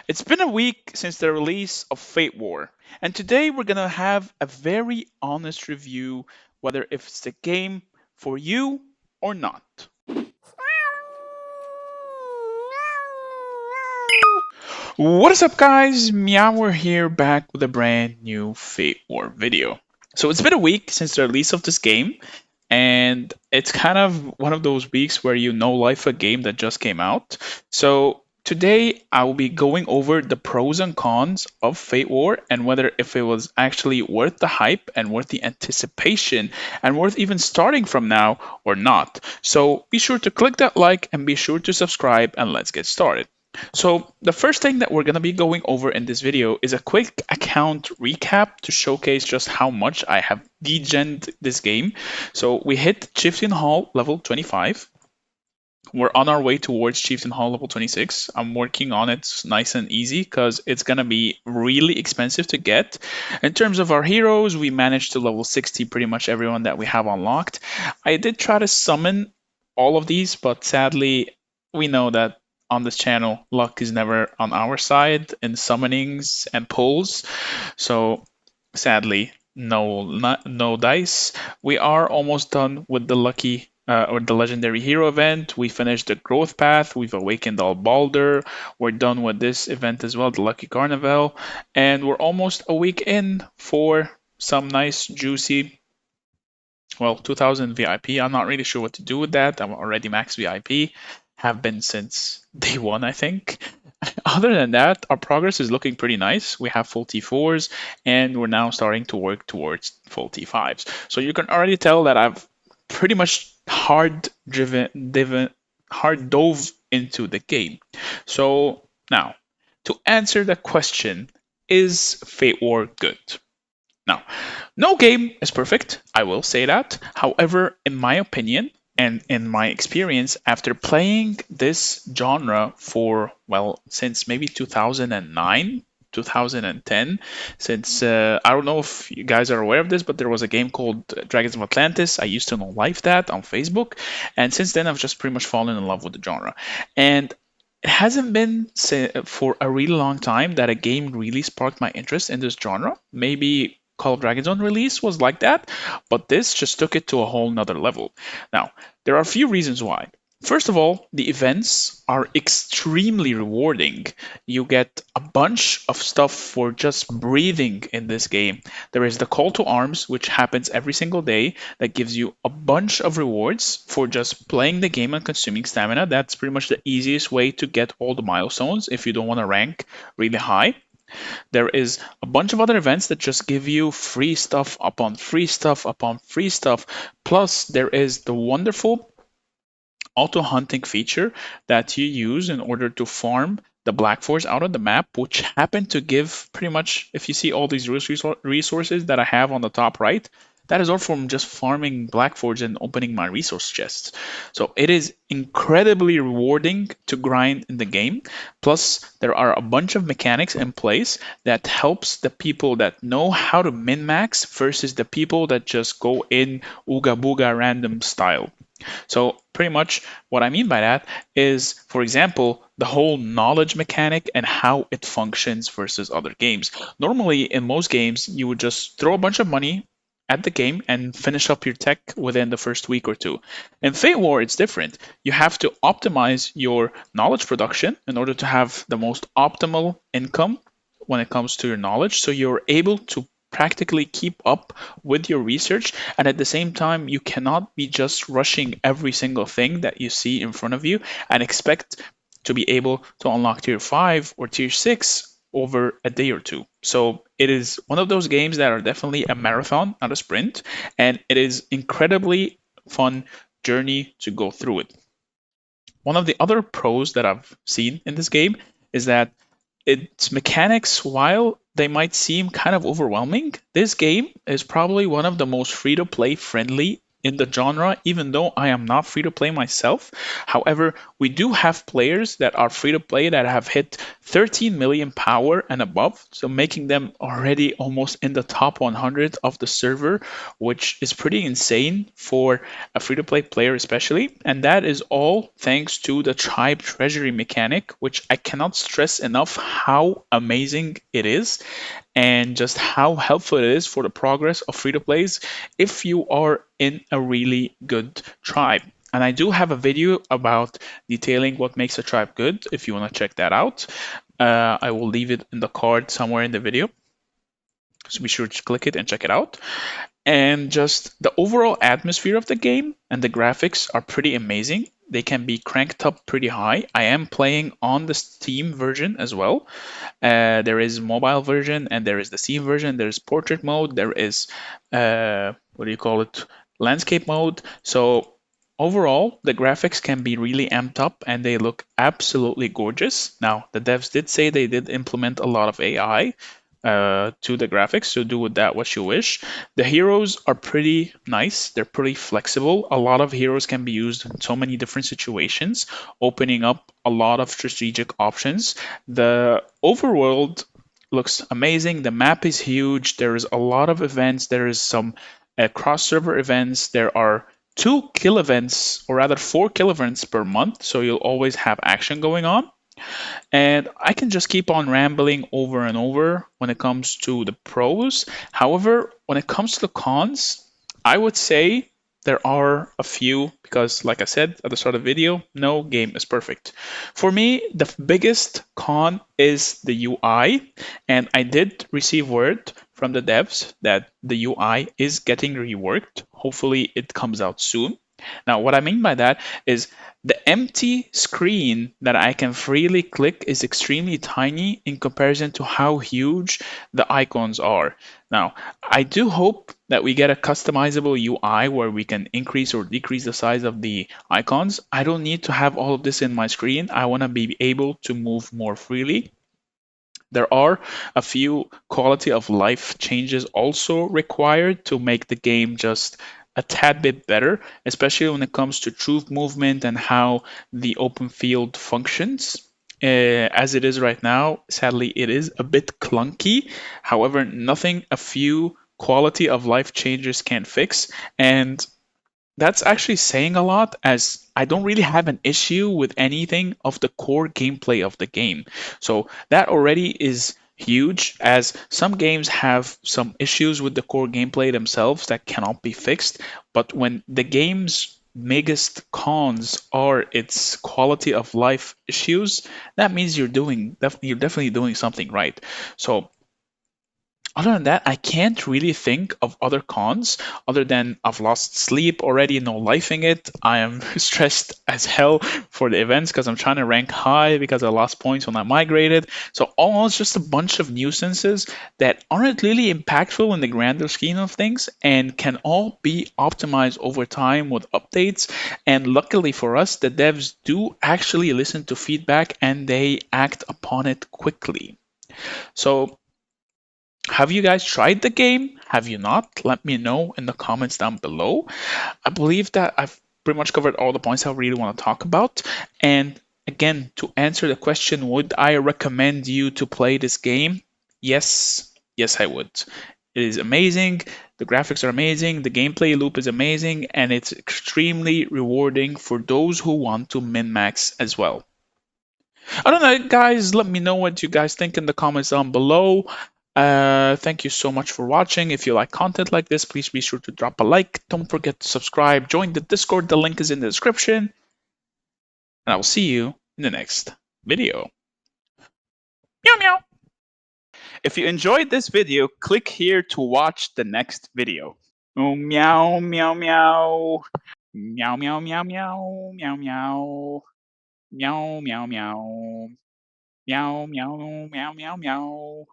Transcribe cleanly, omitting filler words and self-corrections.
It's been a week since the release of Fatewar, and today we're gonna have a very honest review whether if it's the game for you or not. What is up, guys? Meow here back with a brand new Fatewar video. So it's been a week since the release of this game, and it's kind of one of those weeks where you know life a game that just came out. So today I will be going over the pros and cons of Fate War and whether if it was actually worth the hype and worth the anticipation and worth even starting from now or not. So be sure to click that like and be sure to subscribe, and let's get started. So the first thing that we're going to be going over in this video is a quick account recap to showcase just how much I have degened this game. So we hit Chieftain Hall level 25. We're on our way towards Chieftain Hall level 26. I'm working on it nice and easy because it's going to be really expensive to get. In terms of our heroes, we managed to level 60 pretty much everyone that we have unlocked. I did try to summon all of these, but sadly, we know that on this channel, luck is never on our side in summonings and pulls. So sadly, no dice. We are almost done with the lucky or the legendary hero event. We finished the growth path. We've awakened all Balder. We're done with this event as well, the lucky carnival, and we're almost a week in for some nice juicy. Well, 2000 VIP. I'm not really sure what to do with that. I'm already max VIP. Have been since day one, I think. Other than that, our progress is looking pretty nice. We have full T4s, and we're now starting to work towards full T5s. So you can already tell that I've pretty much hard dove into the game. So now, to answer the question, is Fate War good? Now, no game is perfect, I will say that. However, in my opinion, and in my experience, after playing this genre for, well, since maybe 2009, 2010, since I don't know if you guys are aware of this, but there was a game called Dragons of Atlantis. I used to know Life that on Facebook, and since then I've just pretty much fallen in love with the genre. And it hasn't been for a really long time that a game really sparked my interest in this genre. Maybe Call of Dragons on release was like that, but this just took it to a whole nother level. Now, there are a few reasons why. First of all, the events are extremely rewarding. You get a bunch of stuff for just breathing in this game. There is the call to arms, which happens every single day, that gives you a bunch of rewards for just playing the game and consuming stamina. That's pretty much the easiest way to get all the milestones if you don't want to rank really high. There is a bunch of other events that just give you free stuff upon free stuff upon free stuff. Plus, there is the wonderful auto hunting feature that you use in order to farm the black force out of the map, which happen to give pretty much, if you see all these resources that I have on the top right, that is all from just farming black forge and opening my resource chests. So it is incredibly rewarding to grind in the game. Plus, there are a bunch of mechanics in place that helps the people that know how to min-max versus the people that just go in ooga booga random style. So pretty much what I mean by that is, for example, the whole knowledge mechanic and how it functions versus other games. Normally, in most games, you would just throw a bunch of money at the game and finish up your tech within the first week or two. In Fate War, it's different. You have to optimize your knowledge production in order to have the most optimal income when it comes to your knowledge, so you're able to practically keep up with your research, and at the same time you cannot be just rushing every single thing that you see in front of you and expect to be able to unlock tier 5 or tier 6 over a day or two. So it is one of those games that are definitely a marathon, not a sprint, and it is incredibly fun journey to go through it. One of the other pros that I've seen in this game is that its mechanics, while they might seem kind of overwhelming, this game is probably one of the most free-to-play friendly in the genre, even though I am not free to play myself. However, we do have players that are free to play that have hit 13 million power and above, so making them already almost in the top 100 of the server, which is pretty insane for a free to play player, especially. And that is all thanks to the tribe treasury mechanic, which I cannot stress enough how amazing it is and just how helpful it is for the progress of free to plays if you are in a really good tribe. And I do have a video about detailing what makes a tribe good if you want to check that out. I will leave it in the card somewhere in the video. So be sure to click it and check it out. And just the overall atmosphere of the game and the graphics are pretty amazing. They can be cranked up pretty high. I am playing on the Steam version as well. There is mobile version and there is the Steam version. There's portrait mode. There is what do you call it? Landscape mode. So overall, the graphics can be really amped up and they look absolutely gorgeous. Now, the devs did say they did implement a lot of AI to the graphics, so do with that what you wish. The heroes are pretty nice, they're pretty flexible. A lot of heroes can be used in so many different situations, opening up a lot of strategic options. The overworld looks amazing, the map is huge, there is a lot of events, there is some cross server events, there are 2 kill events, or rather 4 kill events per month, so you'll always have action going on. And I can just keep on rambling over and over when it comes to the pros. However, when it comes to the cons, I would say there are a few because, like I said at the start of the video, no game is perfect. For me, the biggest con is the UI, and I did receive word from the devs that the UI is getting reworked. Hopefully, it comes out soon. Now, what I mean by that is the empty screen that I can freely click is extremely tiny in comparison to how huge the icons are. Now, I do hope that we get a customizable UI where we can increase or decrease the size of the icons. I don't need to have all of this in my screen. I want to be able to move more freely. There are a few quality of life changes also required to make the game just a tad bit better, especially when it comes to troop movement and how the open field functions. As it is right now, sadly, it is a bit clunky. However, nothing a few quality of life changes can fix. And that's actually saying a lot, as I don't really have an issue with anything of the core gameplay of the game. So that already is huge, as some games have some issues with the core gameplay themselves that cannot be fixed. But when the game's biggest cons are its quality of life issues, that means you're definitely doing something right. So other than that, I can't really think of other cons other than I've lost sleep already, no lifing it. I am stressed as hell for the events because I'm trying to rank high because I lost points when I migrated. So almost just a bunch of nuisances that aren't really impactful in the grander scheme of things and can all be optimized over time with updates. And luckily for us, the devs do actually listen to feedback and they act upon it quickly. So have you guys tried the game? Have you not? Let me know in the comments down below. I believe that I've pretty much covered all the points I really want to talk about. And again, to answer the question, would I recommend you to play this game? Yes, yes, I would. It is amazing. The graphics are amazing. The gameplay loop is amazing. And it's extremely rewarding for those who want to min max as well. I don't know, guys. Let me know what you guys think in the comments down below. Thank you so much for watching. If you like content like this, please be sure to drop a like. Don't forget to subscribe. Join the Discord. The link is in the description. And I will see you in the next video. Meow meow. If you enjoyed this video, click here to watch the next video. Oh, meow meow meow. Meow meow meow meow meow meow. Meow meow meow. Meow meow meow meow meow.